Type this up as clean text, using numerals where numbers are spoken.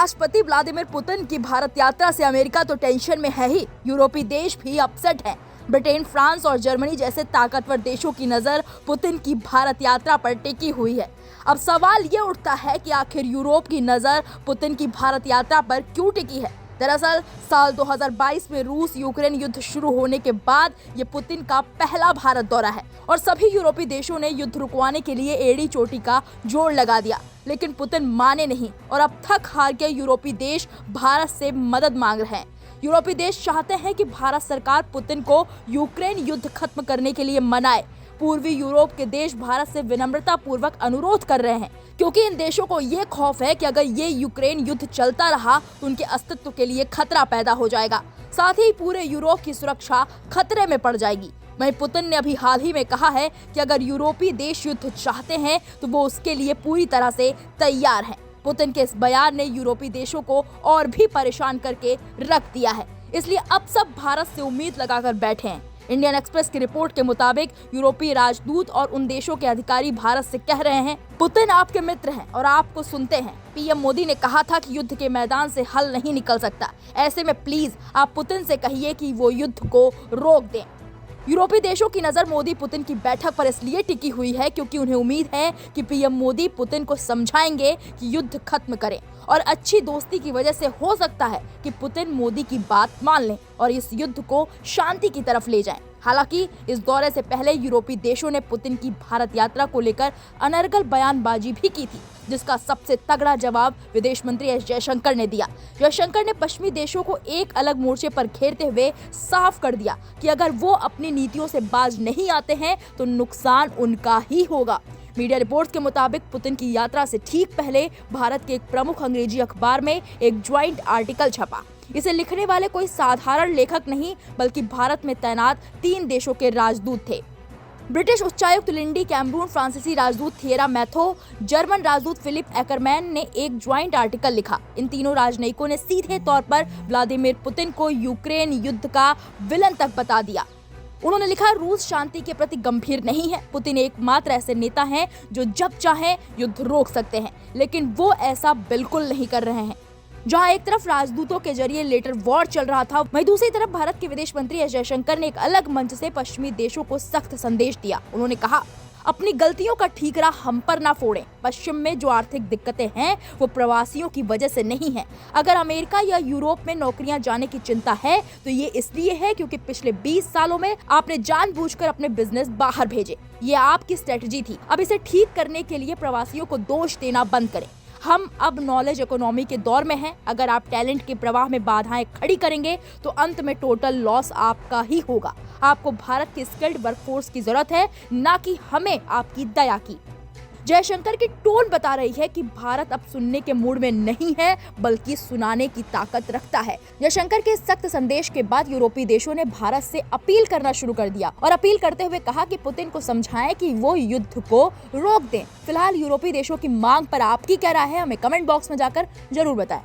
राष्ट्रपति Vladimir Putin की भारत यात्रा से अमेरिका तो टेंशन में है ही, यूरोपीय देश भी अपसेट हैं। ब्रिटेन, फ्रांस और जर्मनी जैसे ताकतवर देशों की नजर पुतिन की भारत यात्रा पर टिकी हुई है। अब सवाल ये उठता है कि आखिर यूरोप की नजर पुतिन की भारत यात्रा पर क्यों टिकी है। दरअसल साल 2022 में रूस यूक्रेन युद्ध शुरू होने के बाद ये पुतिन का पहला भारत दौरा है और सभी यूरोपीय देशों ने युद्ध रुकवाने के लिए एड़ी चोटी का जोड़ लगा दिया, लेकिन पुतिन माने नहीं और अब थक हार के यूरोपीय देश भारत से मदद मांग रहे हैं। यूरोपीय देश चाहते हैं कि भारत सरकार पुतिन को यूक्रेन युद्ध खत्म करने के लिए मनाए। पूर्वी यूरोप के देश भारत से विनम्रता पूर्वक अनुरोध कर रहे हैं, क्योंकि इन देशों को ये खौफ है कि अगर ये यूक्रेन युद्ध चलता रहा तो उनके अस्तित्व के लिए खतरा पैदा हो जाएगा, साथ ही पूरे यूरोप की सुरक्षा खतरे में पड़ जाएगी। वहीं पुतिन ने अभी हाल ही में कहा है कि अगर यूरोपीय देश युद्ध चाहते हैं तो वो उसके लिए पूरी तरह से तैयार हैं। पुतिन के इस बयान ने यूरोपीय देशों को और भी परेशान करके रख दिया है, इसलिए अब सब भारत से उम्मीद लगाकर बैठे हैं। इंडियन एक्सप्रेस की रिपोर्ट के मुताबिक यूरोपीय राजदूत और उन देशों के अधिकारी भारत से कह रहे हैं, पुतिन आपके मित्र हैं और आपको सुनते हैं। पीएम मोदी ने कहा था कि युद्ध के मैदान से हल नहीं निकल सकता, ऐसे में प्लीज आप पुतिन से कहिए कि वो युद्ध को रोक दें। यूरोपीय देशों की नजर मोदी पुतिन की बैठक पर इसलिए टिकी हुई है क्योंकि उन्हें उम्मीद है कि पीएम मोदी पुतिन को समझाएंगे कि युद्ध खत्म करें और अच्छी दोस्ती की वजह से हो सकता है कि पुतिन मोदी की बात मान लें और इस युद्ध को शांति की तरफ ले जाएं। हालांकि इस दौरे से पहले यूरोपीय देशों ने पुतिन की भारत यात्रा को लेकर अनर्गल बयानबाजी भी की थी, जिसका सबसे तगड़ा जवाब विदेश मंत्री एस जयशंकर ने दिया। जयशंकर ने पश्चिमी देशों को एक अलग मोर्चे पर घेरते हुए साफ कर दिया कि अगर वो अपनी नीतियों से बाज नहीं आते हैं तो नुकसान उनका ही होगा। मीडिया रिपोर्ट्स के मुताबिक पुतिन की यात्रा से ठीक पहले भारत के एक प्रमुख अंग्रेजी अखबार में एक ज्वाइंट आर्टिकल छपा। इसे लिखने वाले कोई साधारण लेखक नहीं बल्कि भारत में तैनात 3 देशों के राजदूत थे। ब्रिटिश उच्चायुक्त लिंडी कैमरून, फ्रांसीसी राजदूत थिएरा मैथो, जर्मन राजदूत फिलिप एकरमैन ने एक ज्वाइंट आर्टिकल लिखा। इन तीनों राजनयिकों ने सीधे तौर पर व्लादिमीर पुतिन को यूक्रेन युद्ध का विलन तक बता दिया। उन्होंने लिखा, रूस शांति के प्रति गंभीर नहीं है। पुतिन एकमात्र ऐसे नेता हैं जो जब चाहे युद्ध रोक सकते हैं, लेकिन वो ऐसा बिल्कुल नहीं कर रहे हैं। जहां एक तरफ राजदूतों के जरिए लेटर वॉर चल रहा था, वहीं दूसरी तरफ भारत के विदेश मंत्री एस जयशंकर ने एक अलग मंच से पश्चिमी देशों को सख्त संदेश दिया। उन्होंने कहा, अपनी गलतियों का ठीकरा हम पर ना फोड़ें। पश्चिम में जो आर्थिक दिक्कतें हैं वो प्रवासियों की वजह से नहीं है। अगर अमेरिका या यूरोप में नौकरियां जाने की चिंता है तो ये इसलिए है क्योंकि पिछले 20 सालों में आपने जानबूझकर अपने बिजनेस बाहर भेजे। ये आपकी स्ट्रेटजी थी। अब इसे ठीक करने के लिए प्रवासियों को दोष देना बंद करें। हम अब नॉलेज इकोनॉमी के दौर में हैं। अगर आप टैलेंट के प्रवाह में बाधाएं खड़ी करेंगे तो अंत में टोटल लॉस आपका ही होगा। आपको भारत की स्किल्ड वर्कफोर्स की जरूरत है, ना कि हमें आपकी दया की। जयशंकर की टोन बता रही है कि भारत अब सुनने के मूड में नहीं है बल्कि सुनाने की ताकत रखता है। जयशंकर के सख्त संदेश के बाद यूरोपीय देशों ने भारत से अपील करना शुरू कर दिया और अपील करते हुए कहा कि पुतिन को समझाएं कि वो युद्ध को रोक दें। फिलहाल यूरोपीय देशों की मांग पर आपकी क्या राय है, हमें कमेंट बॉक्स में जाकर जरूर बताएं।